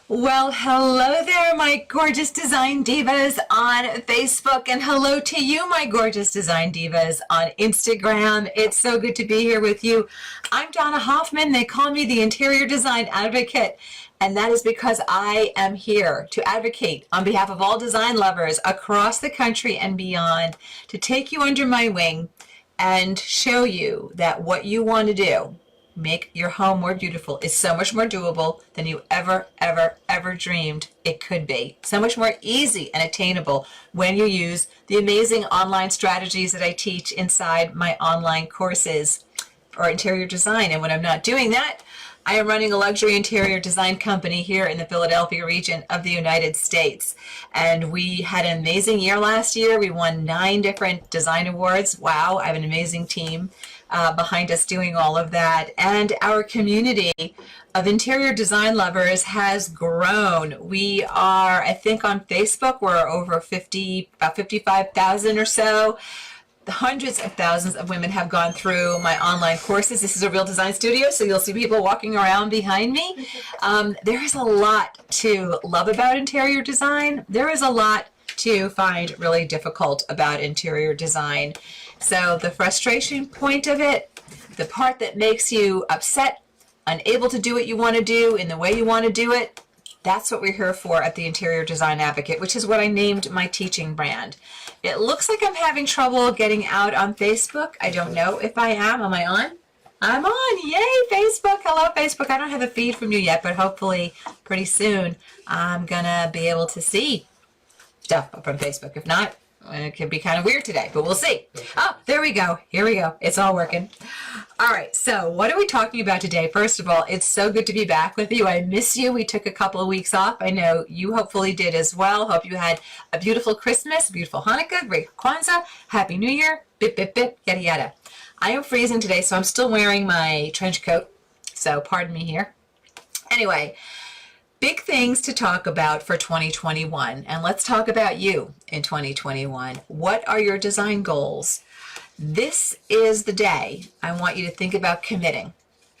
Well, hello there, my gorgeous design divas on Facebook, and hello to you, my gorgeous design divas on Instagram. It's so good to be here with you. I'm Donna Hoffman. They call me the Interior Design Advocate, and that is because I am here to advocate on behalf of all design lovers across the country and beyond to take you under my wing and show you that what you want to do, make your home more beautiful, is so much more doable than you ever dreamed it could be. So much more easy and attainable when you use the amazing online strategies that I teach inside my online courses for interior design. And when I'm not doing that, I am running a luxury interior design company here in the Philadelphia region of the United States. And we had an amazing year last year. We won 9 different design awards. Wow, I have an amazing team behind us doing all of that. And our community of interior design lovers has grown. We are, I think on Facebook, we're over about 55,000 or so. Hundreds of thousands of women have gone through my online courses. This is a real design studio, so you'll see people walking around behind me. There is a lot to love about interior design. There is a lot to find really difficult about interior design. So the frustration point of it, the part that makes you upset, unable to do what you want to do in the way you want to do it, that's what we're here for at the Interior Design Advocate, which is what I named my teaching brand. It looks like I'm having trouble getting out on Facebook. I don't know if I am. Am I on? I'm on. Yay, Facebook. Hello, Facebook. I don't have a feed from you yet, but hopefully pretty soon I'm going to be able to see stuff from Facebook. If not, it could be kind of weird today, but we'll see. Oh, there we go. Here we go. It's all working. All right, so what are we talking about today? First of all, it's so good to be back with you. I miss you. We took a couple of weeks off. I know you hopefully did as well. Hope you had a beautiful Christmas, beautiful Hanukkah, great Kwanzaa, Happy New Year, bip, bip, bip, yada, yada. I am freezing today, so I'm still wearing my trench coat, so pardon me here. Anyway, big things to talk about for 2021, and let's talk about you in 2021. What are your design goals? This is the day I want you to think about committing.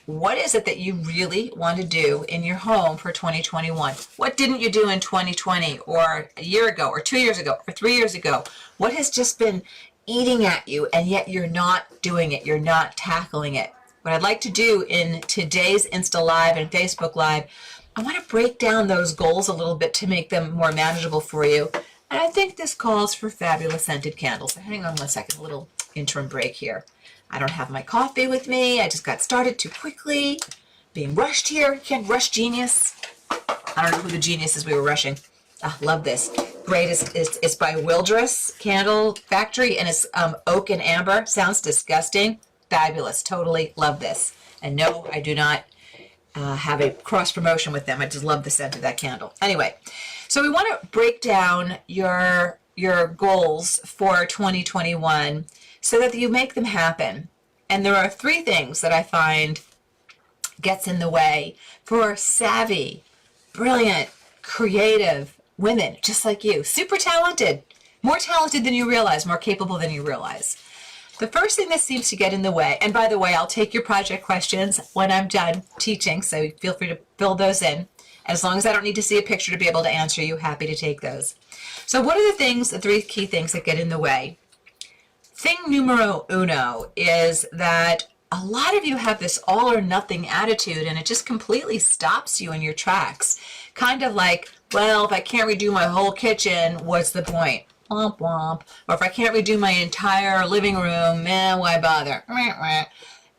What is it that you really want to do in your home for 2021? What didn't you do in 2020 or a year ago or 2 years ago or 3 years ago? What has just been eating at you and yet you're not doing it, you're not tackling it? What I'd like to do in today's Insta Live and Facebook Live, I want to break down those goals a little bit to make them more manageable for you. And I think this calls for fabulous scented candles. So hang on one second, a little interim break here. I don't have my coffee with me. I just got started too quickly. Being rushed here. Can't rush genius. I don't know who the genius is we were rushing. I love this. Great. It's by Wildress Candle Factory, and it's oak and amber. Sounds disgusting. Fabulous. Totally love this. And no, I do not have a cross promotion with them. I just love the scent of that candle. Anyway, so we want to break down your goals for 2021 so that you make them happen. And there are 3 things that I find gets in the way for savvy, brilliant, creative women just like you. Super talented, more talented than you realize, more capable than you realize. The first thing that seems to get in the way, and by the way, I'll take your project questions when I'm done teaching, so feel free to fill those in. As long as I don't need to see a picture to be able to answer you, happy to take those. So what are the 3 key things that get in the way? Thing numero uno is that a lot of you have this all or nothing attitude, and it just completely stops you in your tracks. Kind of like, well, if I can't redo my whole kitchen, what's the point? Womp womp. Or if I can't redo my entire living room, why bother?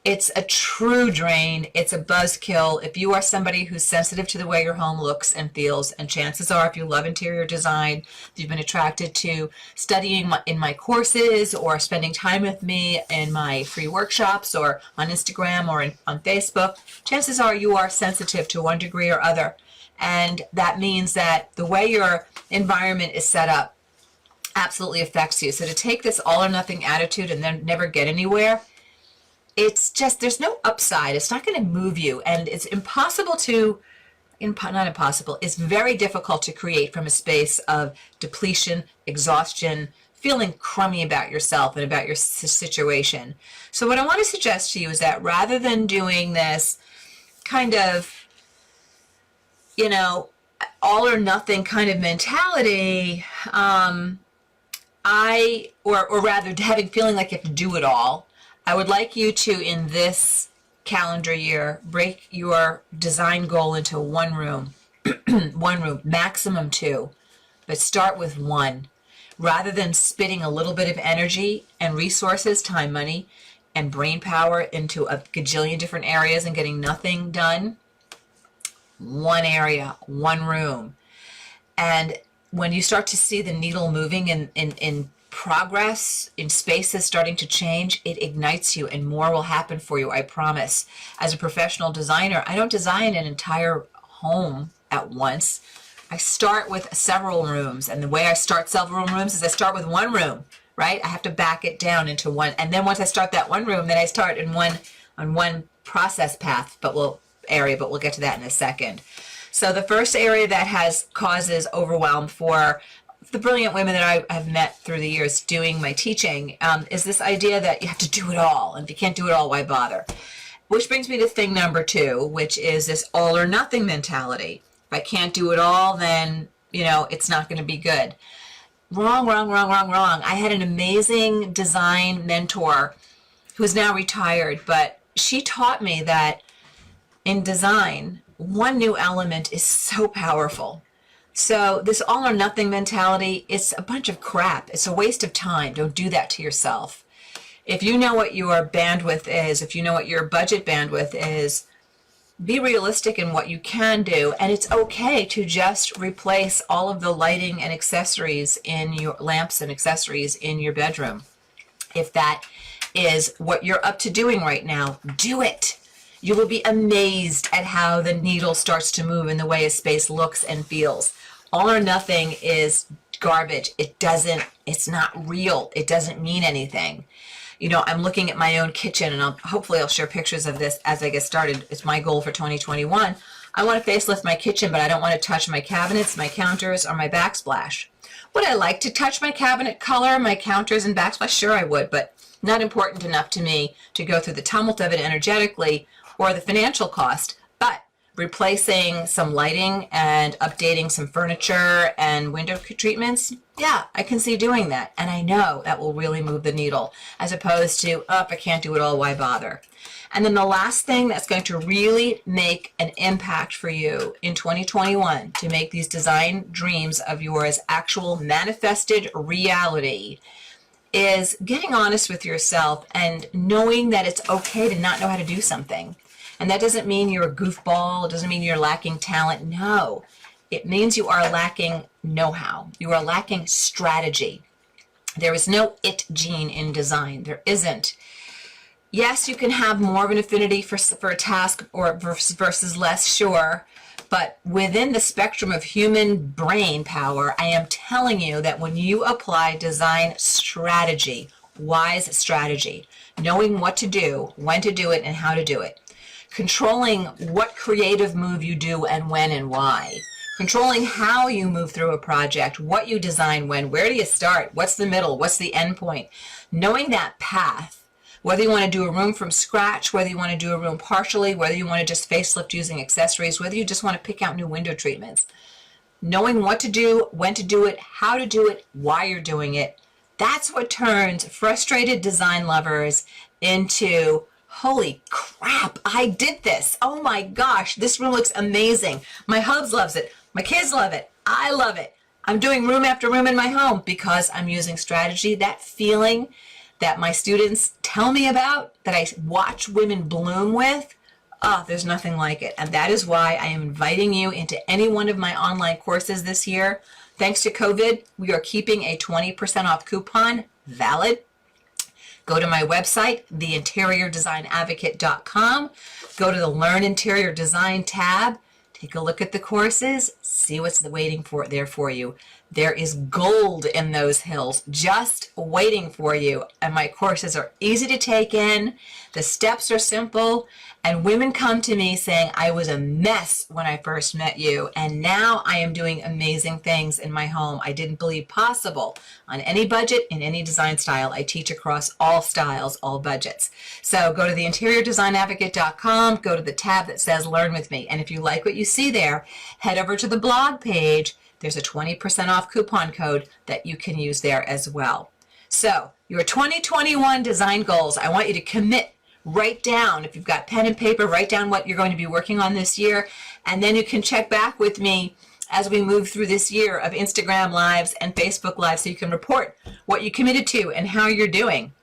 It's a true drain. It's a buzzkill. If you are somebody who's sensitive to the way your home looks and feels, and chances are if you love interior design, you've been attracted to studying in my courses or spending time with me in my free workshops or on Instagram or on Facebook, chances are you are sensitive to one degree or other. And that means that the way your environment is set up absolutely affects you. So to take this all or nothing attitude and then never get anywhere, it's just, there's no upside. It's not going to move you. And it's impossible to, not impossible, it's very difficult to create from a space of depletion, exhaustion, feeling crummy about yourself and about your situation. So what I want to suggest to you is that rather than doing this kind of, all or nothing kind of mentality, or rather having feeling like you have to do it all, I would like you to, in this calendar year, break your design goal into one room, one room, maximum two, but start with one. Rather than spitting a little bit of energy and resources, time, money, and brain power into a gajillion different areas and getting nothing done, one area, one room. And when you start to see the needle moving in progress, in spaces starting to change, it ignites you and more will happen for you, I promise. As a professional designer, I don't design an entire home at once. I start with several rooms, and the way I start several rooms is I start with one room, right? I have to back it down into one, and then once I start that one room, then I start on one process path, but we'll get to that in a second. So the first area that causes overwhelm for the brilliant women that I have met through the years doing my teaching is this idea that you have to do it all, and if you can't do it all, why bother? Which brings me to thing number 2, which is this all or nothing mentality. If I can't do it all, then, it's not going to be good. Wrong, wrong, wrong, wrong, wrong. I had an amazing design mentor who's now retired, but she taught me that in design, one new element is so powerful. So this all or nothing mentality, it's a bunch of crap. It's a waste of time. Don't do that to yourself. If you know what your bandwidth is, if you know what your budget bandwidth is, be realistic in what you can do, and it's okay to just replace all of the lighting and accessories in your lamps and accessories in your bedroom. If that is what you're up to doing right now, do it. You will be amazed at how the needle starts to move in the way a space looks and feels. All or nothing is garbage. It's not real. It doesn't mean anything. I'm looking at my own kitchen, and hopefully I'll share pictures of this as I get started. It's my goal for 2021. I want to facelift my kitchen, but I don't want to touch my cabinets, my counters, or my backsplash. Would I like to touch my cabinet color, my counters, and backsplash? Sure, I would, but not important enough to me to go through the tumult of it energetically or the financial cost. But replacing some lighting and updating some furniture and window treatments, yeah, I can see doing that. And I know that will really move the needle, as opposed to, if I can't do it all, why bother? And then the last thing that's going to really make an impact for you in 2021 to make these design dreams of yours actual manifested reality is getting honest with yourself and knowing that it's okay to not know how to do something. And that doesn't mean you're a goofball. It doesn't mean you're lacking talent. No, it means you are lacking know-how. You are lacking strategy. There is no it gene in design. There isn't. Yes, you can have more of an affinity for a task or versus less, sure. But within the spectrum of human brain power, I am telling you that when you apply design strategy, wise strategy, knowing what to do, when to do it, and how to do it, controlling what creative move you do and when and why, controlling how you move through a project, what you design when, where do you start, what's the middle, what's the end point, knowing that path, whether you want to do a room from scratch, whether you want to do a room partially, whether you want to just facelift using accessories, whether you just want to pick out new window treatments, knowing what to do, when to do it, how to do it, why you're doing it, that's what turns frustrated design lovers into, holy crap, I did this. Oh my gosh, this room looks amazing. My hubs loves it. My kids love it. I love it. I'm doing room after room in my home because I'm using strategy. That feeling that my students tell me about, that I watch women bloom with, there's nothing like it. And that is why I am inviting you into any one of my online courses this year. Thanks to COVID, we are keeping a 20% off coupon valid. Go to my website, theinteriordesignadvocate.com. Go to the Learn Interior Design tab. Take a look at the courses. See what's waiting there for you. There is gold in those hills just waiting for you. And my courses are easy to take in. The steps are simple. And women come to me saying, I was a mess when I first met you, and now I am doing amazing things in my home I didn't believe possible. On any budget, in any design style, I teach across all styles, all budgets. So go to theinteriordesignadvocate.com, go to the tab that says Learn With Me. And if you like what you see there, head over to the blog page. There's a 20% off coupon code that you can use there as well. So your 2021 design goals, I want you to commit. Write down, if you've got pen and paper, write down what you're going to be working on this year, and then you can check back with me as we move through this year of Instagram Lives and Facebook Lives so you can report what you committed to and how you're doing.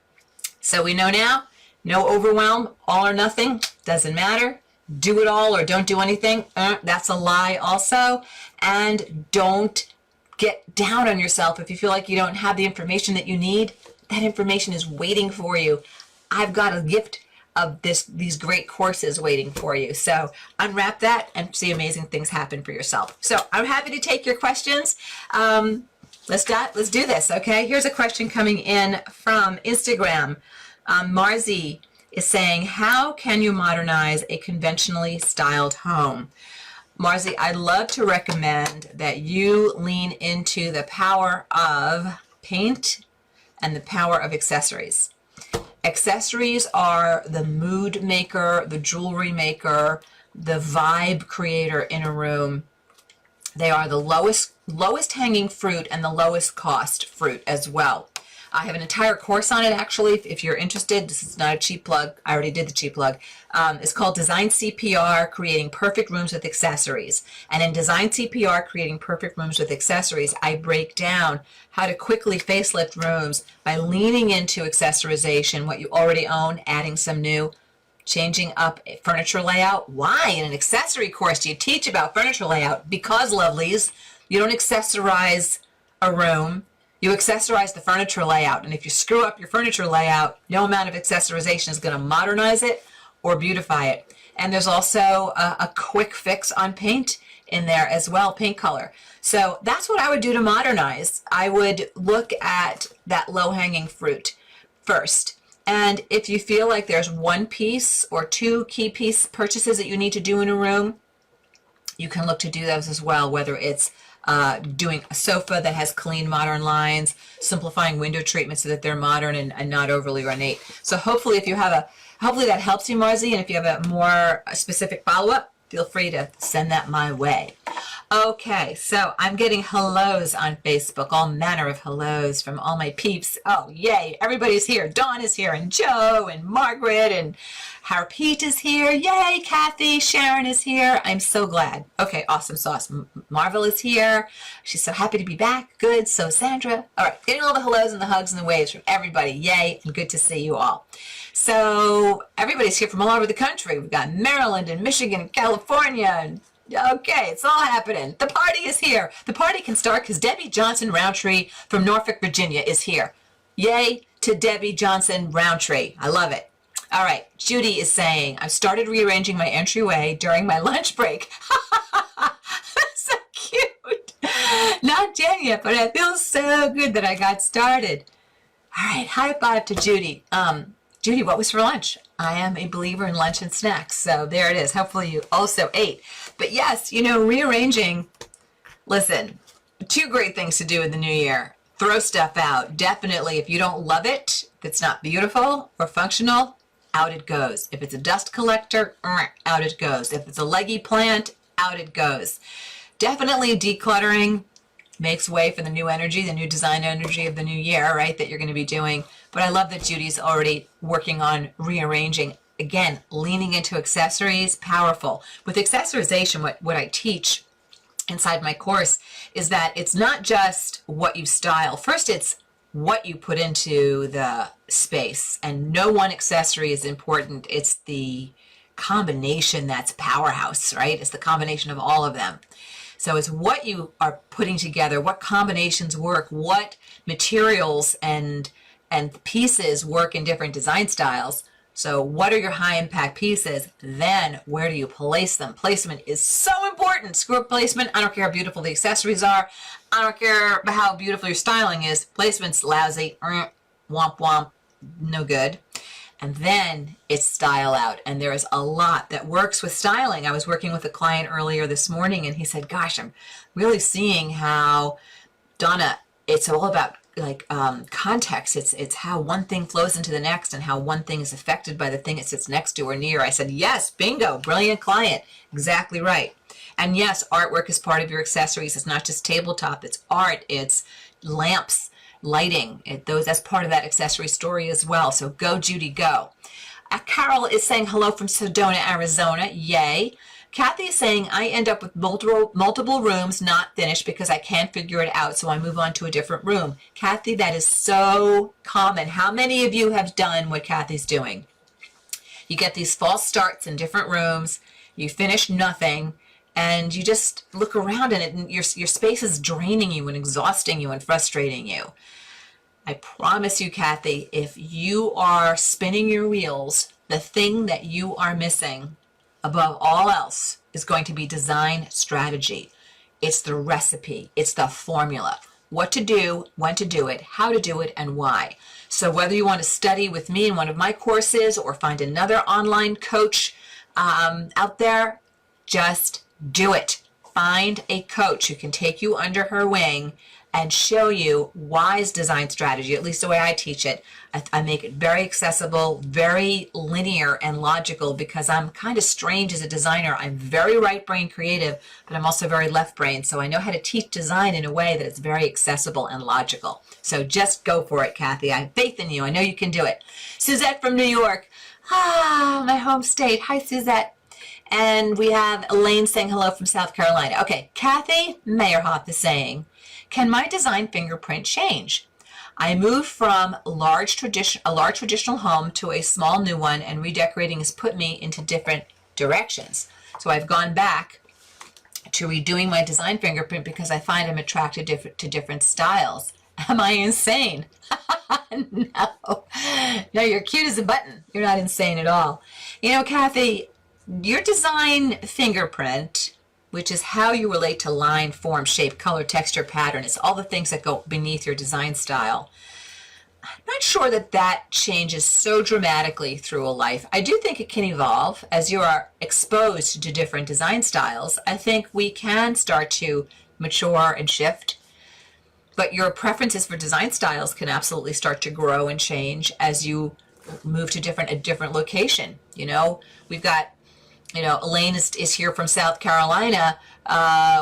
So we know now, no overwhelm, all or nothing, doesn't matter. Do it all or don't do anything, that's a lie also. And don't get down on yourself if you feel like you don't have the information that you need. That information is waiting for you. I've got a gift of these great courses waiting for you. So unwrap that and see amazing things happen for yourself. So I'm happy to take your questions. Let's do this, okay? Here's a question coming in from Instagram. Marzi is saying, how can you modernize a conventionally styled home? Marzi, I'd love to recommend that you lean into the power of paint and the power of accessories. Accessories are the mood maker, the jewelry maker, the vibe creator in a room. They are the lowest hanging fruit and the lowest cost fruit as well. I have an entire course on it, actually, if you're interested. This is not a cheap plug. I already did the cheap plug. It's called Design CPR, Creating Perfect Rooms with Accessories. And in Design CPR, Creating Perfect Rooms with Accessories, I break down how to quickly facelift rooms by leaning into accessorization, what you already own, adding some new, changing up a furniture layout. Why? In an accessory course do you teach about furniture layout? Because, lovelies, you don't accessorize a room. You accessorize the furniture layout, and if you screw up your furniture layout, no amount of accessorization is going to modernize it or beautify it. And there's also a quick fix on paint in there as well, paint color. So that's what I would do to modernize. I would look at that low-hanging fruit first. And if you feel like there's one piece or two key piece purchases that you need to do in a room, you can look to do those as well, whether it's doing a sofa that has clean modern lines, simplifying window treatments so that they're modern and not overly ornate. So hopefully hopefully that helps you, Marzi, and if you have a more specific follow-up, feel free to send that my way. Okay, so I'm getting hellos on Facebook, all manner of hellos from all my peeps. Oh, yay, everybody's here. Dawn is here, and Joe, and Margaret, and Harpreet is here. Yay, Kathy, Sharon is here. I'm so glad. Okay, awesome sauce. Marvel is here. She's so happy to be back. Good, so Sandra. All right, getting all the hellos and the hugs and the waves from everybody. Yay, and good to see you all. So everybody's here from all over the country. We've got Maryland and Michigan and California and okay, it's all happening. The party is here. The party can start because Debbie Johnson Roundtree from Norfolk, Virginia is here. Yay to Debbie Johnson Roundtree. I love it. All right, Judy is saying, I've started rearranging my entryway during my lunch break. That's so cute. Not done yet, but I feel so good that I got started. All right, high five to Judy. Judy, what was for lunch? I am a believer in lunch and snacks, so there it is. Hopefully you also ate. But yes, rearranging, listen, two great things to do in the new year. Throw stuff out. Definitely, if you don't love it, if it's not beautiful or functional, out it goes. If it's a dust collector, out it goes. If it's a leggy plant, out it goes. Definitely decluttering makes way for the new energy, the new design energy of the new year, right, that you're going to be doing. But I love that Judy's already working on rearranging. Again, leaning into accessories, powerful. With accessorization, what I teach inside my course is that it's not just what you style. First, it's what you put into the space. And no one accessory is important. It's the combination that's powerhouse, right? It's the combination of all of them. So it's what you are putting together, what combinations work, what materials and pieces work in different design styles. So what are your high impact pieces? Then where do you place them? Placement is so important. Screw up placement. I don't care how beautiful the accessories are. I don't care how beautiful your styling is. Placement's lousy. Womp womp. No good. And then it's style out. And there is a lot that works with styling. I was working with a client earlier this morning and he said, gosh, I'm really seeing how, Donna, it's all about like context. It's how one thing flows into the next and how one thing is affected by the thing it sits next to or near. I said, yes, bingo, brilliant client. Exactly right. And yes, artwork is part of your accessories. It's not just tabletop, it's art, it's lamps, lighting. That's part of that accessory story as well. So go, Judy, go. Carol is saying hello from Sedona, Arizona. Yay. Kathy is saying, I end up with multiple rooms not finished because I can't figure it out, so I move on to a different room. Kathy, that is so common. How many of you have done what Kathy's doing? You get these false starts in different rooms, you finish nothing, and you just look around and your space is draining you and exhausting you and frustrating you. I promise you, Kathy, if you are spinning your wheels, the thing that you are missing above all else is going to be design strategy. It's the recipe. It's the formula. What to do, when to do it, how to do it, and why. So whether you want to study with me in one of my courses or find another online coach out there, just do it. Find a coach who can take you under her wing and show you wise design strategy, at least the way I teach it. I make it very accessible, very linear and logical because I'm kind of strange as a designer. I'm very right brain creative, but I'm also very left brain. So I know how to teach design in a way that it's very accessible and logical. So just go for it, Kathy. I have faith in you. I know you can do it. Suzette from New York. My home state. Hi, Suzette. And we have Elaine saying hello from South Carolina. Okay, Kathy Meyerhoff is saying, can my design fingerprint change? I moved from a large traditional home to a small new one, and redecorating has put me into different directions. So I've gone back to redoing my design fingerprint because I find I'm attracted to different styles. Am I insane? No. No, you're cute as a button. You're not insane at all. You know, Kathy, your design fingerprint, which is how you relate to line, form, shape, color, texture, pattern. It's all the things that go beneath your design style. I'm not sure that changes so dramatically through a life. I do think it can evolve as you are exposed to different design styles. I think we can start to mature and shift, but your preferences for design styles can absolutely start to grow and change as you move to a different location. You know, we've got, Elaine is here from South Carolina.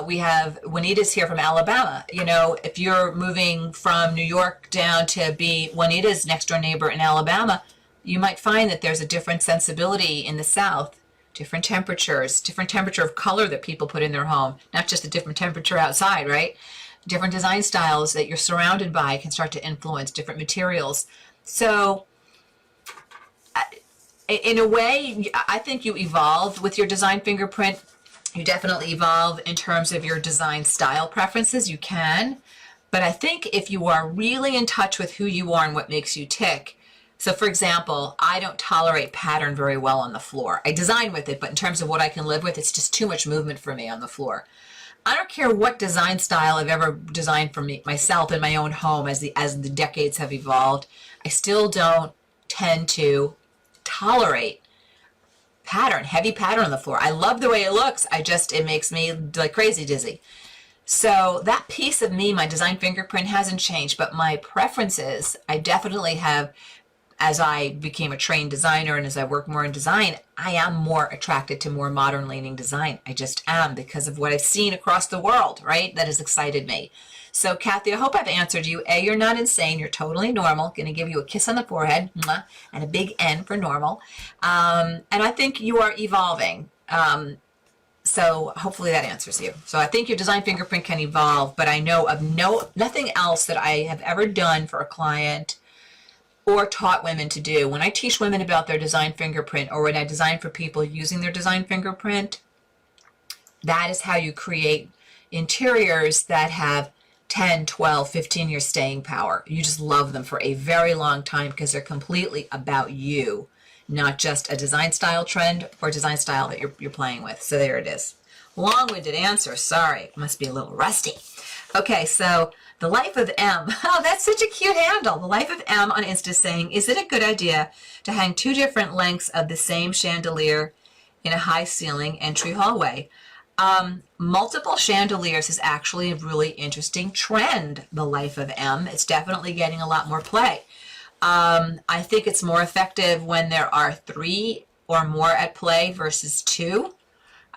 We have Juanita's here from Alabama. You know, if you're moving from New York down to be Juanita's next door neighbor in Alabama, you might find that there's a different sensibility in the South, different temperatures, different temperature of color that people put in their home, not just a different temperature outside, right? Different design styles that you're surrounded by can start to influence different materials. So in a way, I think you evolve with your design fingerprint. You definitely evolve in terms of your design style preferences. You can. But I think if you are really in touch with who you are and what makes you tick. So for example, I don't tolerate pattern very well on the floor. I design with it, but in terms of what I can live with, it's just too much movement for me on the floor. I don't care what design style I've ever designed for myself in my own home as the decades have evolved. I still don't tend to tolerate heavy pattern on the floor. I love the way it looks. It makes me like crazy dizzy. So that piece of me, my design fingerprint hasn't changed, but my preferences, I definitely have, as I became a trained designer and as I work more in design, I am more attracted to more modern leaning design. I just am because of what I've seen across the world, right? That has excited me. So Kathy, I hope I've answered you. A, you're not insane. You're totally normal. Going to give you a kiss on the forehead and a big N for normal. And I think you are evolving. So hopefully that answers you. So I think your design fingerprint can evolve, but I know of nothing else that I have ever done for a client or taught women to do. When I teach women about their design fingerprint, or when I design for people using their design fingerprint, that is how you create interiors that have 10, 12, 15 years staying power. You just love them for a very long time because they're completely about you, not just a design style trend or design style that you're playing with. So there it is. Long-winded answer, sorry, must be a little rusty. Okay, so the Life of M. Oh, that's such a cute handle. The Life of M on Insta saying, is it a good idea to hang 2 different lengths of the same chandelier in a high ceiling entry hallway? Multiple chandeliers is actually a really interesting trend, the Life of M. It's definitely getting a lot more play. I think it's more effective when there are 3 or more at play versus 2.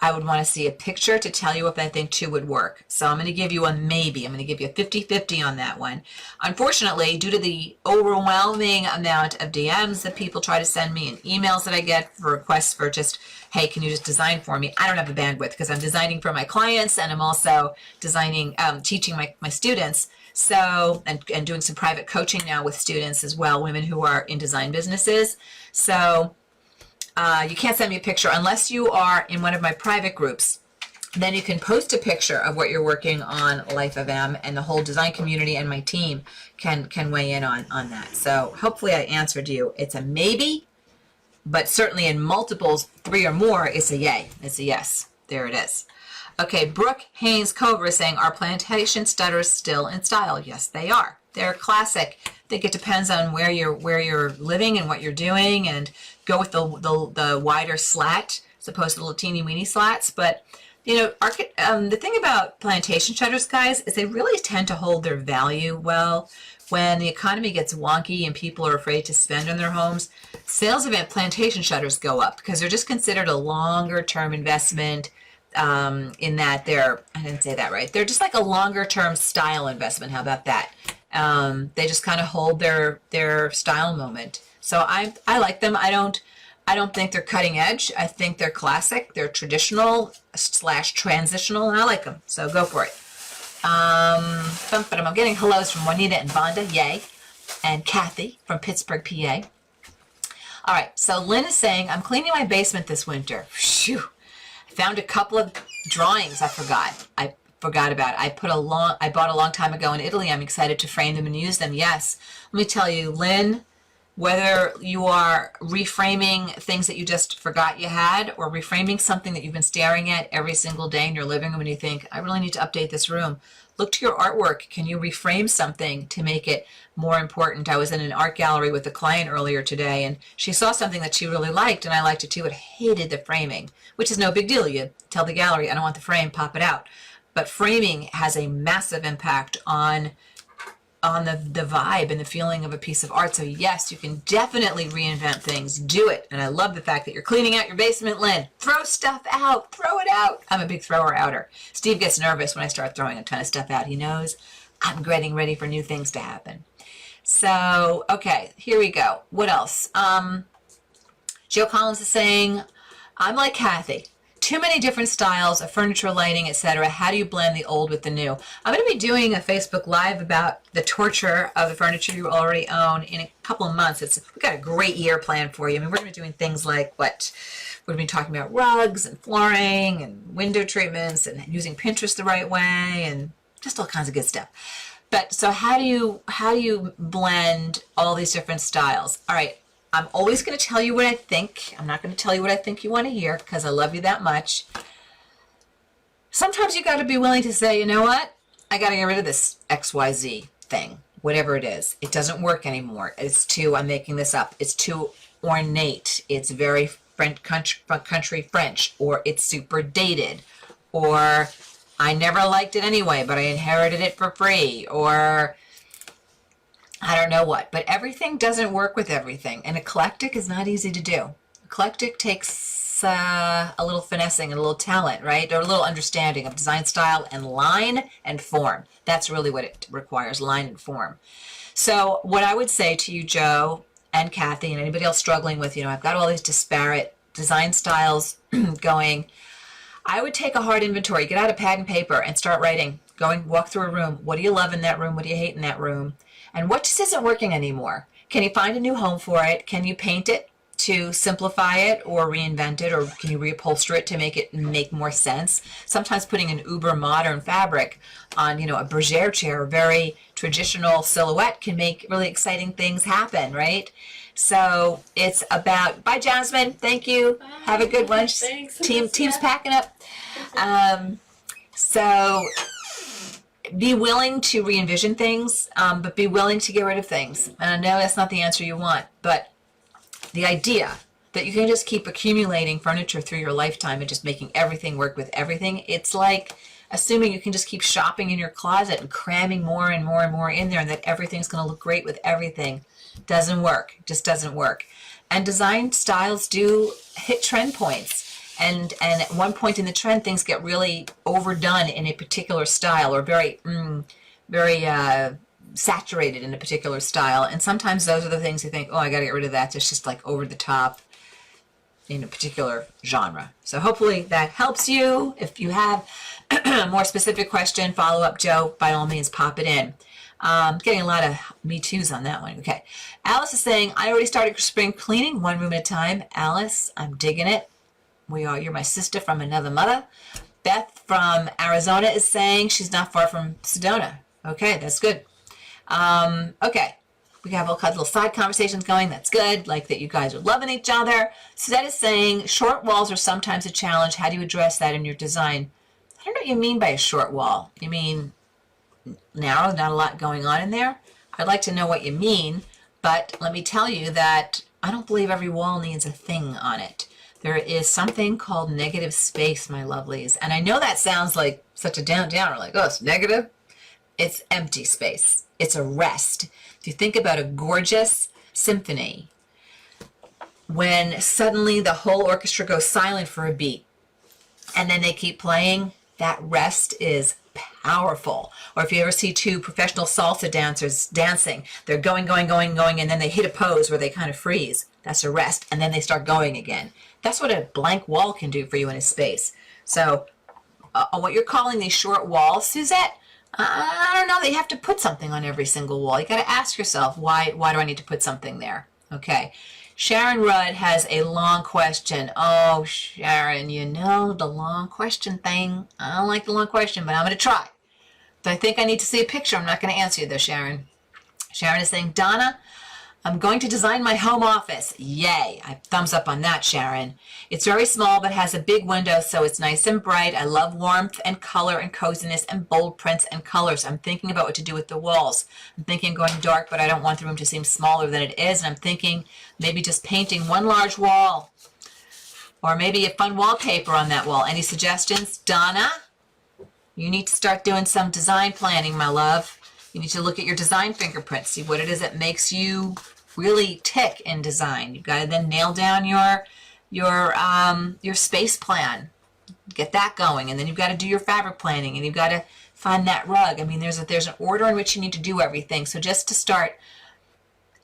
I would want to see a picture to tell you if I think 2 would work. So I'm going to give you a maybe. I'm going to give you a 50-50 on that one. Unfortunately, due to the overwhelming amount of DMs that people try to send me and emails that I get for requests for just, hey, can you just design for me? I don't have the bandwidth because I'm designing for my clients and I'm also designing, teaching my students. So, and doing some private coaching now with students as well, women who are in design businesses. So you can't send me a picture unless you are in one of my private groups. Then you can post a picture of what you're working on, Life of M, and the whole design community and my team can weigh in on that. So hopefully I answered you. It's a maybe, but certainly in multiples, 3 or more, it's a yay. It's a yes. There it is. Okay, Brooke Haynes Cover is saying, are plantation studders still in style? Yes, they are. They're classic. I think it depends on where you're living and what you're doing, and go with the wider slat as opposed to the little teeny weeny slats. But you know, the thing about plantation shutters, guys, is they really tend to hold their value well. When the economy gets wonky and people are afraid to spend on their homes, sales of plantation shutters go up because they're just considered a longer term investment. In that I didn't say that right. They're just like a longer term style investment. How about that? They just kind of hold their style moment. So I like them. I don't think they're cutting edge. I think they're classic. They're traditional / transitional, and I like them. So go for it. I'm getting hellos from Juanita and Vonda, yay, and Kathy from Pittsburgh, PA. All right. So Lynn is saying, I'm cleaning my basement this winter. Phew. Found a couple of drawings I forgot about. I bought a long time ago in Italy. I'm excited to frame them and use them. Yes. Let me tell you, Lynn, whether you are reframing things that you just forgot you had, or reframing something that you've been staring at every single day in your living room and you think, I really need to update this room. Look to your artwork. Can you reframe something to make it more important? I was in an art gallery with a client earlier today, and she saw something that she really liked, and I liked it too, but hated the framing, which is no big deal. You tell the gallery, I don't want the frame, pop it out. But framing has a massive impact on the vibe and the feeling of a piece of art. So yes, you can definitely reinvent things. Do it. And I love the fact that you're cleaning out your basement, Lynn. Throw stuff out. Throw it out. I'm a big thrower-outer. Steve gets nervous when I start throwing a ton of stuff out. He knows I'm getting ready for new things to happen. So, okay, here we go. What else? Jill Collins is saying, I'm like Kathy. Too many different styles of furniture, lighting, etc. How do you blend the old with the new? I'm going to be doing a Facebook Live about the torture of the furniture you already own in a couple of months. We've got a great year planned for you. I mean, we're going to be doing things like what? We're going to be talking about rugs and flooring and window treatments and using Pinterest the right way and just all kinds of good stuff. But so how do you blend all these different styles? All right. I'm always going to tell you what I think. I'm not going to tell you what I think you want to hear because I love you that much. Sometimes you got to be willing to say, you know what? I got to get rid of this XYZ thing, whatever it is. It doesn't work anymore. It's too, I'm making this up, it's too ornate. It's very country French, or it's super dated, or I never liked it anyway, but I inherited it for free, or I don't know what, but everything doesn't work with everything, and eclectic is not easy to do. Eclectic takes a little finessing and a little talent, right? Or a little understanding of design style and line and form. That's really what it requires, line and form. So what I would say to you, Joe and Kathy, and anybody else struggling with, I've got all these disparate design styles going, I would take a hard inventory, get out a pad and paper and start writing, walk through a room. What do you love in that room? What do you hate in that room? And what just isn't working anymore? Can you find a new home for it? Can you paint it to simplify it or reinvent it? Or can you reupholster it to make it make more sense? Sometimes putting an uber modern fabric on, a bergère chair, a very traditional silhouette, can make really exciting things happen, right? So it's about, bye Jasmine, thank you. Bye. Have a good one. Thanks. Team's packing up. So be willing to re-envision things, but be willing to get rid of things. And I know that's not the answer you want, but the idea that you can just keep accumulating furniture through your lifetime and just making everything work with everything, it's like assuming you can just keep shopping in your closet and cramming more and more and more in there and that everything's going to look great with everything. Doesn't work. Just doesn't work. And design styles do hit trend points. And at one point in the trend, things get really overdone in a particular style, or very saturated in a particular style. And sometimes those are the things you think, oh, I got to get rid of that. It's just like over the top in a particular genre. So hopefully that helps you. If you have a more specific question, follow up, Joe, by all means, pop it in. Getting a lot of me too's on that one. Okay. Alice is saying, I already started spring cleaning, one room at a time. Alice, I'm digging it. You're my sister from another mother. Beth from Arizona is saying she's not far from Sedona. Okay, that's good. Okay. We have all kinds of little side conversations going. That's good. Like that you guys are loving each other. Suzette is saying short walls are sometimes a challenge. How do you address that in your design? I don't know what you mean by a short wall. You mean narrow, not a lot going on in there? I'd like to know what you mean, but let me tell you that I don't believe every wall needs a thing on it. There is something called negative space, my lovelies. And I know that sounds like such a downer, like, oh, it's negative. It's empty space. It's a rest. If you think about a gorgeous symphony, when suddenly the whole orchestra goes silent for a beat, and then they keep playing, that rest is powerful. Or if you ever see two professional salsa dancers dancing, they're going, and then they hit a pose where they kind of freeze. That's a rest, and then they start going again. That's what a blank wall can do for you in a space. So what you're calling these short walls, Suzette, I don't know. They have to put something on every single wall. You got to ask yourself, why do I need to put something there? Okay. Sharon Rudd has a long question. Oh, Sharon, you know the long question thing. I don't like the long question, but I'm going to try. If I think I need to see a picture, I'm not going to answer you though, Sharon. Sharon is saying, Donna, I'm going to design my home office. Yay. Thumbs up on that, Sharon. It's very small, but has a big window, so it's nice and bright. I love warmth and color and coziness and bold prints and colors. I'm thinking about what to do with the walls. I'm thinking going dark, but I don't want the room to seem smaller than it is. And I'm thinking maybe just painting one large wall, or maybe a fun wallpaper on that wall. Any suggestions? Donna, you need to start doing some design planning, my love. You need to look at your design fingerprint, see what it is that makes you really tick in design. You've got to then nail down your space plan, get that going, and then you've got to do your fabric planning, and you've got to find that rug. I mean, there's an order in which you need to do everything. So just to start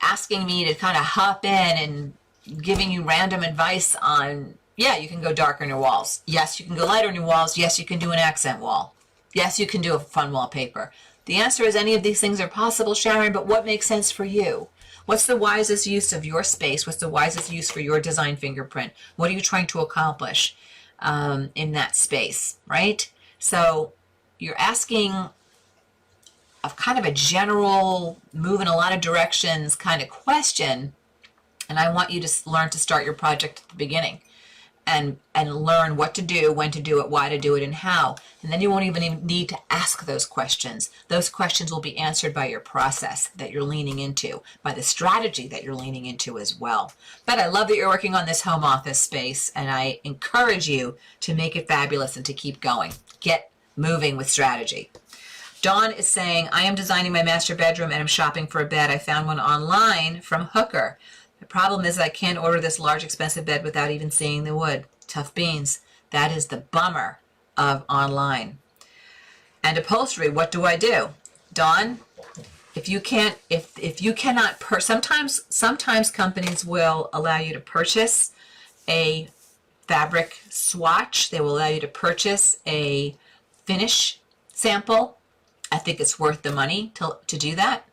asking me to kind of hop in and giving you random advice on, yeah, you can go darker on your walls. Yes, you can go lighter on your walls. Yes, you can do an accent wall. Yes, you can do a fun wallpaper. The answer is any of these things are possible, Sharon, but what makes sense for you? What's the wisest use of your space? What's the wisest use for your design fingerprint? What are you trying to accomplish in that space, right? So you're asking of kind of a general, move in a lot of directions kind of question, and I want you to learn to start your project at the beginning and learn what to do, when to do it, why to do it, and how. And then you won't even need to ask those questions. Those questions will be answered by your process that you're leaning into, by the strategy that you're leaning into as well. But I love that you're working on this home office space, and I encourage you to make it fabulous and to keep going. Get moving with strategy. Dawn is saying, I am designing my master bedroom and I'm shopping for a bed. I found one online from Hooker. The problem is I can't order this large expensive bed without even seeing the wood. Tough beans. That is the bummer of online. And upholstery, what do I do? Dawn, if you cannot, sometimes companies will allow you to purchase a fabric swatch. They will allow you to purchase a finish sample. I think it's worth the money to do that.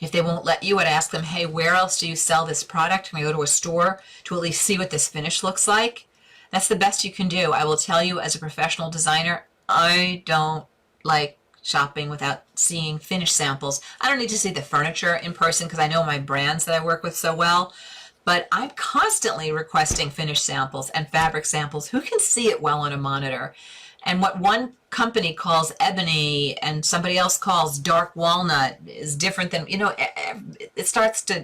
If they won't let you, I'd ask them, hey, where else do you sell this product? Can we go to a store to at least see what this finish looks like? That's the best you can do. I will tell you, as a professional designer, I don't like shopping without seeing finished samples. I don't need to see the furniture in person because I know my brands that I work with so well, but I'm constantly requesting finished samples and fabric samples. Who can see it well on a monitor? And what one company calls ebony and somebody else calls dark walnut is different than,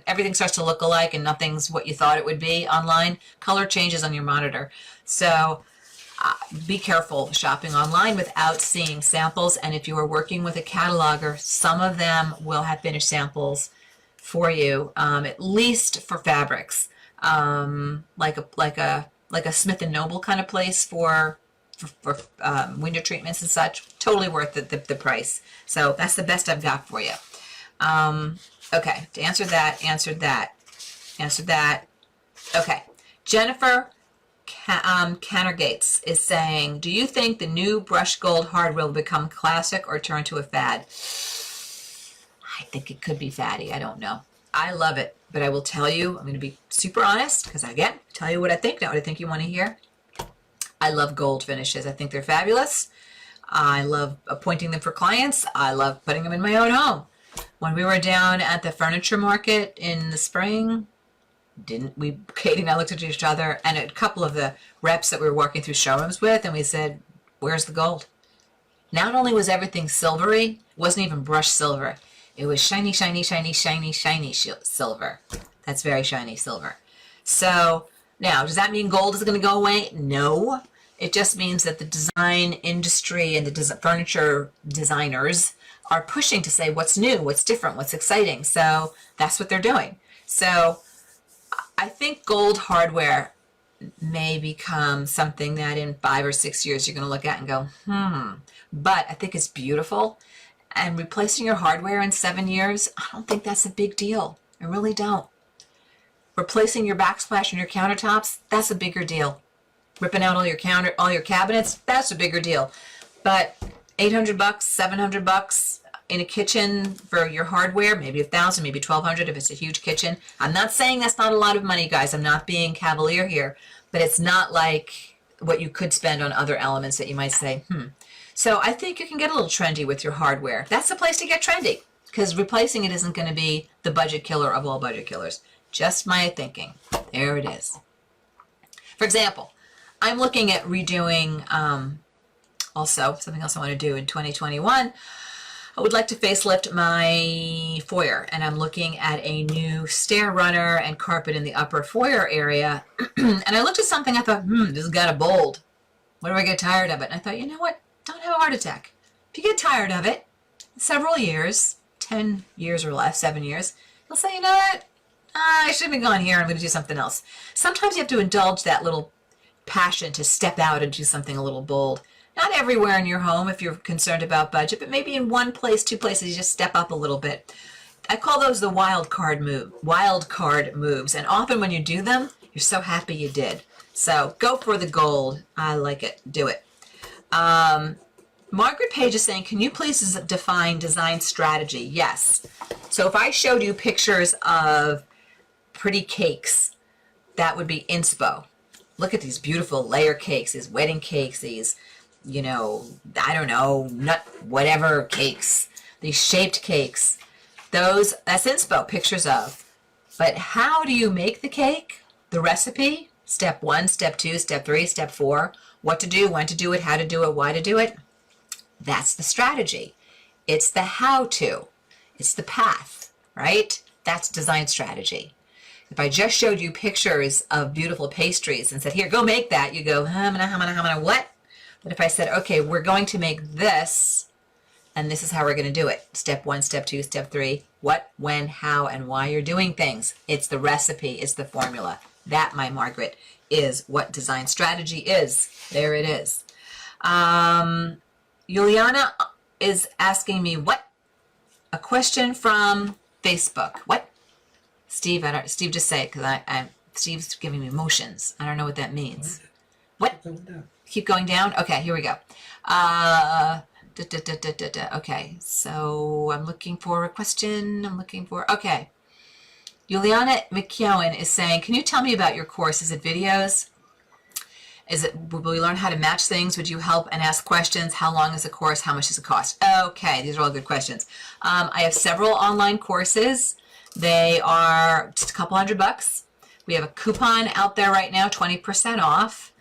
everything starts to look alike and nothing's what you thought it would be online. Color changes on your monitor. So be careful shopping online without seeing samples. And if you are working with a cataloger, some of them will have finished samples for you, at least for fabrics, like a Smith and Noble kind of place for window treatments and such. Totally worth the price. So that's the best I've got for you. Okay, to answer that. Okay, Jennifer Cannergates is saying, do you think the new brushed gold hardware will become classic or turn to a fad? I think it could be fatty. I don't know. I love it, but I will tell you, I'm going to be super honest because, again, tell you what I think, not what I think you want to hear. I love gold finishes. I think they're fabulous. I love appointing them for clients. I love putting them in my own home. When we were down at the furniture market in the spring, Katie and I looked at each other and a couple of the reps that we were working through showrooms with, and we said, where's the gold? Not only was everything silvery, it wasn't even brushed silver. It was shiny, shiny, shiny, shiny, shiny silver. That's very shiny silver. So now, does that mean gold is going to go away? No. It just means that the design industry and the furniture designers are pushing to say what's new, what's different, what's exciting. So that's what they're doing. So I think gold hardware may become something that in 5 or 6 years you're going to look at and go, But I think it's beautiful. And replacing your hardware in 7 years, I don't think that's a big deal. I really don't. Replacing your backsplash and your countertops, that's a bigger deal. Ripping out all your cabinets, that's a bigger deal. But $800, $700 in a kitchen for your hardware, maybe $1,000, maybe $1,200 if it's a huge kitchen. I'm not saying that's not a lot of money, guys. I'm not being cavalier here, but it's not like what you could spend on other elements that you might say, So I think you can get a little trendy with your hardware. That's the place to get trendy because replacing it isn't going to be the budget killer of all budget killers. Just my thinking. There it is. For example, I'm looking at redoing also something else I want to do in 2021. I would like to facelift my foyer, and I'm looking at a new stair runner and carpet in the upper foyer area. And I looked at something, I thought, this has got a bold. What do I get tired of it? And I thought, you know what? Don't have a heart attack. If you get tired of it, several years, 10 years or less, 7 years, you'll say, you know what? I should have been gone here. I'm going to do something else. Sometimes you have to indulge that little passion to step out and do something a little bold. Not everywhere in your home if you're concerned about budget, but maybe in one place, 2 places, you just step up a little bit. I call those the wild card moves. And often when you do them, you're so happy you did. So go for the gold. I like it. Do it. Margaret Page is saying, can you please define design strategy? Yes. So if I showed you pictures of pretty cakes, that would be inspo. Look at these beautiful layer cakes, these wedding cakes, these, I don't know, nut whatever cakes, these shaped cakes. That's inspo, pictures of. But how do you make the cake? The recipe, step 1, step 2, step 3, step 4, what to do, when to do it, how to do it, why to do it. That's the strategy. It's the how-to. It's the path, right? That's design strategy. If I just showed you pictures of beautiful pastries and said, here, go make that, you go, what? But if I said, okay, we're going to make this, and this is how we're going to do it. Step 1, step 2, step 3, what, when, how, and why you're doing things. It's the recipe, it's the formula. That, my Margaret, is what design strategy is. There it is. Juliana is asking me, what? A question from Facebook. What? Steve, Steve, just say it because Steve's giving me motions. I don't know what that means. What? Keep going down? Okay, here we go. Okay, so I'm looking for a question. Okay. Juliana McKeown is saying, can you tell me about your course? Is it videos? Will we learn how to match things? Would you help and ask questions? How long is the course? How much does it cost? Okay, these are all good questions. I have several online courses. They are just a couple $100. We have a coupon out there right now, 20% off.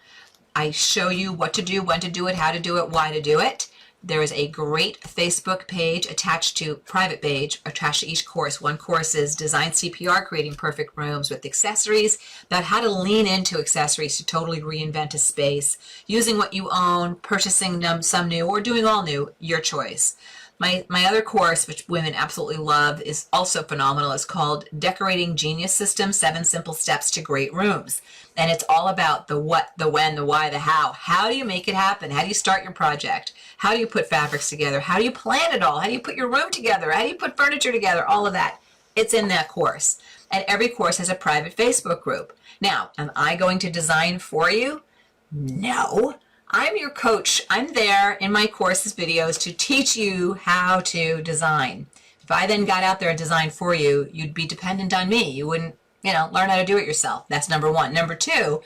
I show you what to do, when to do it, how to do it, why to do it. There is a great Facebook page attached to, private page attached to each course. One course is Design CPR, Creating Perfect Rooms with Accessories, about how to lean into accessories to totally reinvent a space, using what you own, purchasing some new, or doing all new, your choice. My other course, which women absolutely love, is also phenomenal. It's called Decorating Genius System, 7 Simple Steps to Great Rooms. And it's all about the what, the when, the why, the how. How do you make it happen? How do you start your project? How do you put fabrics together? How do you plan it all? How do you put your room together? How do you put furniture together? All of that. It's in that course. And every course has a private Facebook group. Now, am I going to design for you? No. I'm your coach. I'm there in my courses videos to teach you how to design. If I then got out there and designed for you, you'd be dependent on me. You wouldn't, learn how to do it yourself. That's number one. Number two,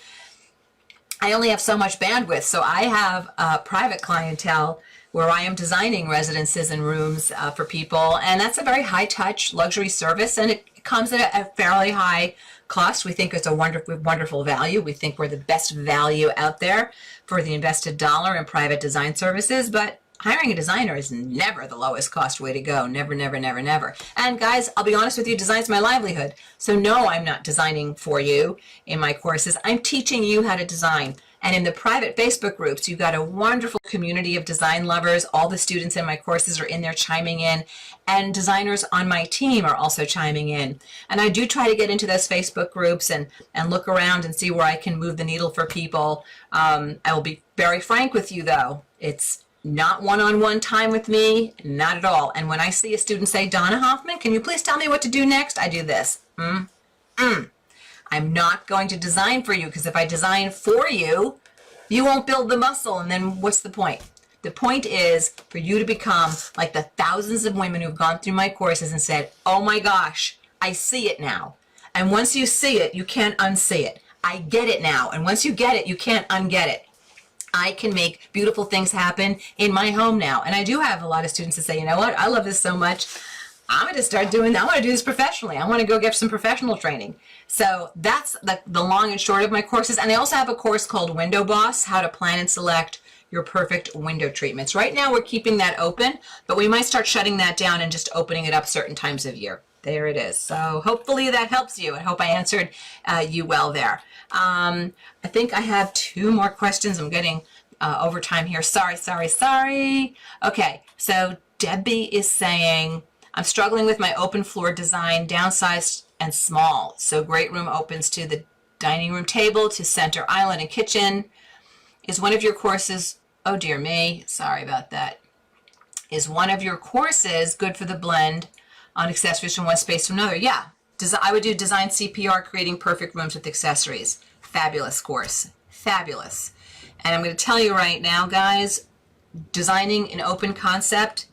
I only have so much bandwidth. So I have a private clientele where I am designing residences and rooms for people. And that's a very high touch luxury service. And it comes at a fairly high cost. We think it's a wonderful value. We think we're the best value out there for the invested dollar in private design services, but hiring a designer is never the lowest cost way to go. Never, never, never, never. And guys, I'll be honest with you, design's my livelihood. So no, I'm not designing for you in my courses. I'm teaching you how to design. And in the private Facebook groups, you've got a wonderful community of design lovers. All the students in my courses are in there chiming in, and designers on my team are also chiming in. And I do try to get into those Facebook groups and look around and see where I can move the needle for people. I will be very frank with you, though. It's not one-on-one time with me, not at all. And when I see a student say, Donna Hoffman, can you please tell me what to do next? I do this. I'm not going to design for you, because if I design for you, you won't build the muscle, and then what's the point? The point is for you to become like the thousands of women who've gone through my courses and said, oh my gosh, I see it now. And once you see it, you can't unsee it. I get it now. And once you get it, you can't unget it. I can make beautiful things happen in my home now. And I do have a lot of students that say, you know what, I love this so much. I'm going to start doing that. I want to do this professionally. I want to go get some professional training. So that's the long and short of my courses. And I also have a course called Window Boss, how to plan and select your perfect window treatments. Right now we're keeping that open, but we might start shutting that down and just opening it up certain times of year. There it is. So hopefully that helps you. I hope I answered you well there. I think I have 2 more questions. I'm getting over time here. Sorry. Okay, so Debbie is saying, I'm struggling with my open floor design, downsized and small. So great room opens to the dining room table, to center island and kitchen. Is one of your courses, oh dear me, sorry about that. Is one of your courses good for the blend on accessories from one space to another? Yeah, I would do Design CPR, Creating Perfect Rooms with Accessories. Fabulous course, fabulous. And I'm going to tell you right now, guys, designing an open concept,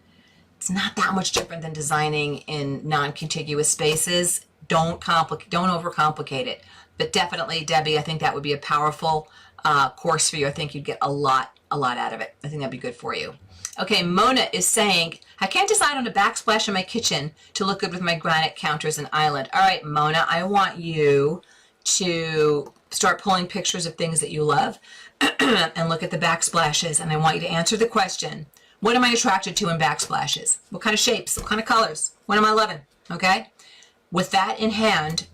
it's not that much different than designing in non-contiguous spaces. Don't overcomplicate it. But definitely, Debbie, I think that would be a powerful course for you. I think you'd get a lot out of it. I think that'd be good for you. Okay, Mona is saying, I can't decide on a backsplash in my kitchen to look good with my granite counters and island. All right, Mona, I want you to start pulling pictures of things that you love and look at the backsplashes. And I want you to answer the question, what am I attracted to in backsplashes? What kind of shapes? What kind of colors? What am I loving? Okay? With that in hand,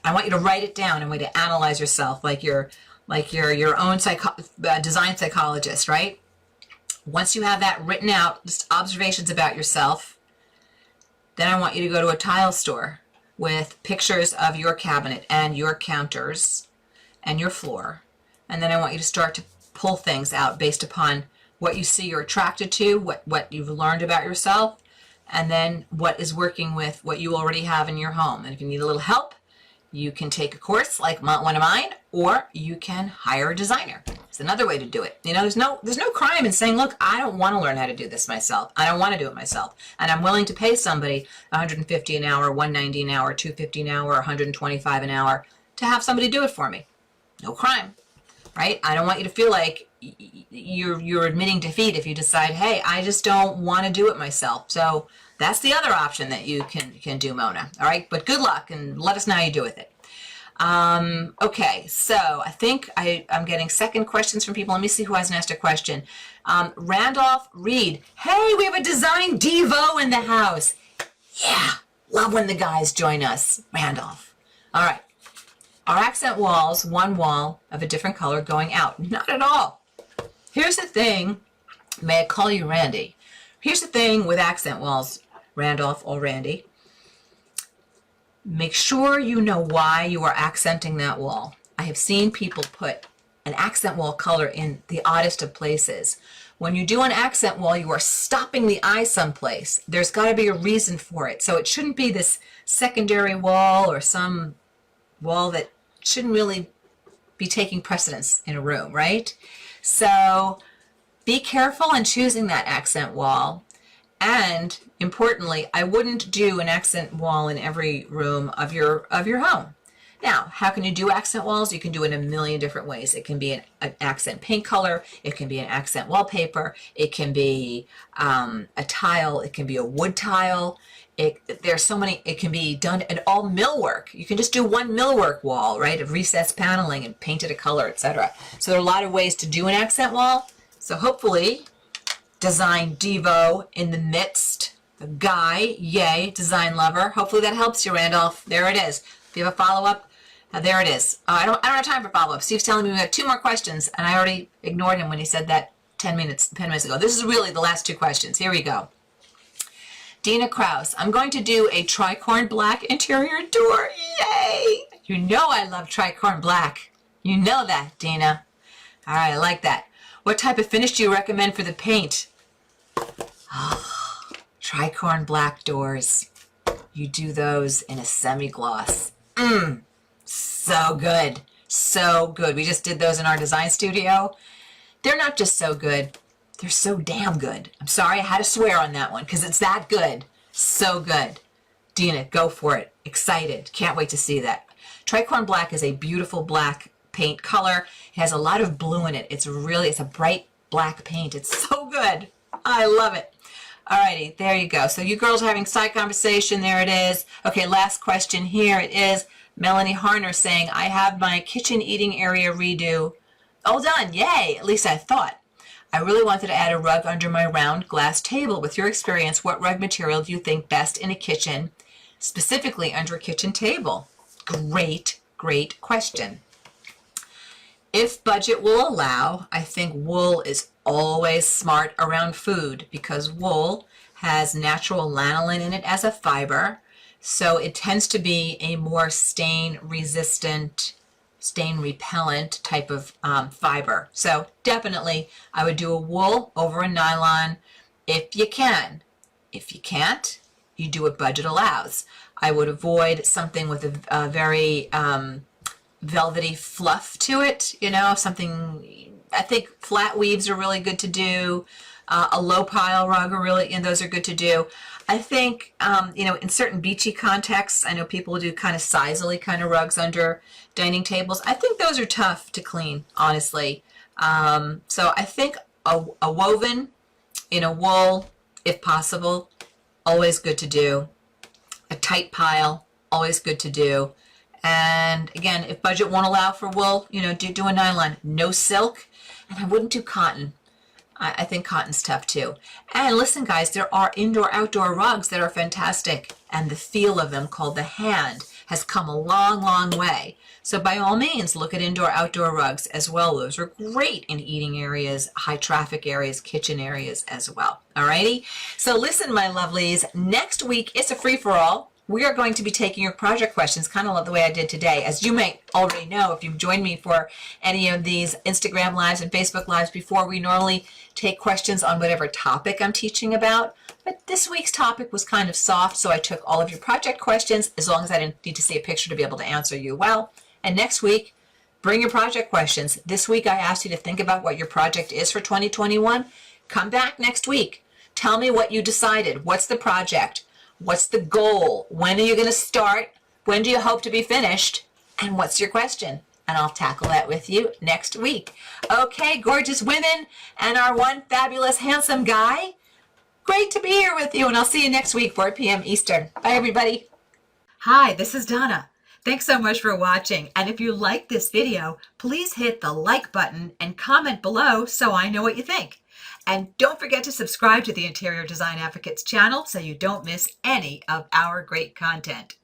I want you to write it down. I want you to analyze yourself like you're your own design psychologist, right? Once you have that written out, just observations about yourself, then I want you to go to a tile store with pictures of your cabinet and your counters and your floor. And then I want you to start to pull things out based upon what you see you're attracted to, what you've learned about yourself, and then what is working with what you already have in your home. And if you need a little help, you can take a course like one of mine, or you can hire a designer. It's another way to do it. You know, there's no crime in saying, look, I don't want to learn how to do this myself. I don't want to do it myself. And I'm willing to pay somebody $150 an hour, $190 an hour, $250 an hour, $125 an hour to have somebody do it for me. No crime, right? I don't want you to feel like you're admitting defeat if you decide, hey, I just don't want to do it myself. So that's the other option that you can do, Mona. All right, but good luck and let us know how you do with it. Okay, so I think I'm getting second questions from people. Let me see who hasn't asked a question. Randolph Reed. Hey, we have a Design Divo in the house. Yeah, love when the guys join us. Randolph. All right. Are accent walls one wall of a different color going out? Not at all. Here's the thing. May I call you Randy? Here's the thing with accent walls, Randolph or Randy. Make sure you know why you are accenting that wall. I have seen people put an accent wall color in the oddest of places. When you do an accent wall, you are stopping the eye someplace. There's got to be a reason for it. So it shouldn't be this secondary wall or some wall that shouldn't really be taking precedence in a room, right? So be careful in choosing that accent wall. And importantly, I wouldn't do an accent wall in every room of your home. Now, how can you do accent walls? You can do it in a million different ways. It can be an accent paint color. It can be an accent wallpaper. It can be a tile. It can be a wood tile. There's so many. It can be done at all millwork. You can just do one millwork wall, right, of recessed paneling and paint it a color, etc. So there are a lot of ways to do an accent wall. So hopefully, Design Divo in the midst, the guy, yay, design lover. Hopefully that helps you, Randolph. There it is. If you have a follow-up, there it is. I don't have time for follow-up. Steve's telling me we have 2 more questions, and I already ignored him when he said that 10 minutes ago. This is really the last 2 questions. Here we go. Dina Kraus, I'm going to do a tricorn black interior door. Yay! You know I love tricorn black. You know that, Dina. All right, I like that. What type of finish do you recommend for the paint? Oh, tricorn black doors. You do those in a semi-gloss. So good. So good. We just did those in our design studio. They're not just so good. They're so damn good. I'm sorry I had to swear on that one because it's that good. So good. Dina, go for it. Excited. Can't wait to see that. Tricorn black is a beautiful black paint color. It has a lot of blue in it. It's a bright black paint. It's so good. I love it. Alrighty, there you go. So you girls are having side conversation. There it is. Okay, last question here. It is Melanie Harner saying, I have my kitchen eating area redo. All done. Yay. At least I thought. I really wanted to add a rug under my round glass table. With your experience, what rug material do you think best in a kitchen, specifically under a kitchen table? Great, great question. If budget will allow, I think wool is always smart around food because wool has natural lanolin in it as a fiber, so it tends to be a more stain resistant, stain repellent type of fiber. So definitely I would do a wool over a nylon if you can. If you can't, you do what budget allows. I would avoid something with a very velvety fluff to it, you know, something. I think flat weaves are really good to do. A low pile rug are really, and those are good to do. I think, you know, in certain beachy contexts, I know people do kind of sizely kind of rugs under dining tables. I think those are tough to clean, honestly. So I think a woven in a wool, if possible, always good to do. A tight pile, always good to do. And again, if budget won't allow for wool, you know, do a nylon. No silk, and I wouldn't do cotton. I think cotton's tough too. And listen, guys, there are indoor-outdoor rugs that are fantastic, and the feel of them, called the hand, has come a long, long way. So by all means, look at indoor-outdoor rugs as well. Those are great in eating areas, high-traffic areas, kitchen areas as well. Alrighty? So listen, my lovelies, next week it's a free-for-all. We are going to be taking your project questions, kind of like the way I did today. As you may already know, if you've joined me for any of these Instagram Lives and Facebook Lives before, we normally take questions on whatever topic I'm teaching about. But this week's topic was kind of soft, so I took all of your project questions, as long as I didn't need to see a picture to be able to answer you well. And next week, bring your project questions. This week, I asked you to think about what your project is for 2021. Come back next week. Tell me what you decided. What's the project? What's the goal? When are you going to start? When do you hope to be finished? And what's your question? and I'll tackle that with you next week. Okay, gorgeous women and our one fabulous handsome guy. Great to be here with you, and I'll see you next week, 4 p.m. Eastern. Bye, everybody. Hi, this is Donna. Thanks so much for watching. And if you like this video, please hit the like button and comment below so I know what you think. And don't forget to subscribe to the Interior Design Advocates channel so you don't miss any of our great content.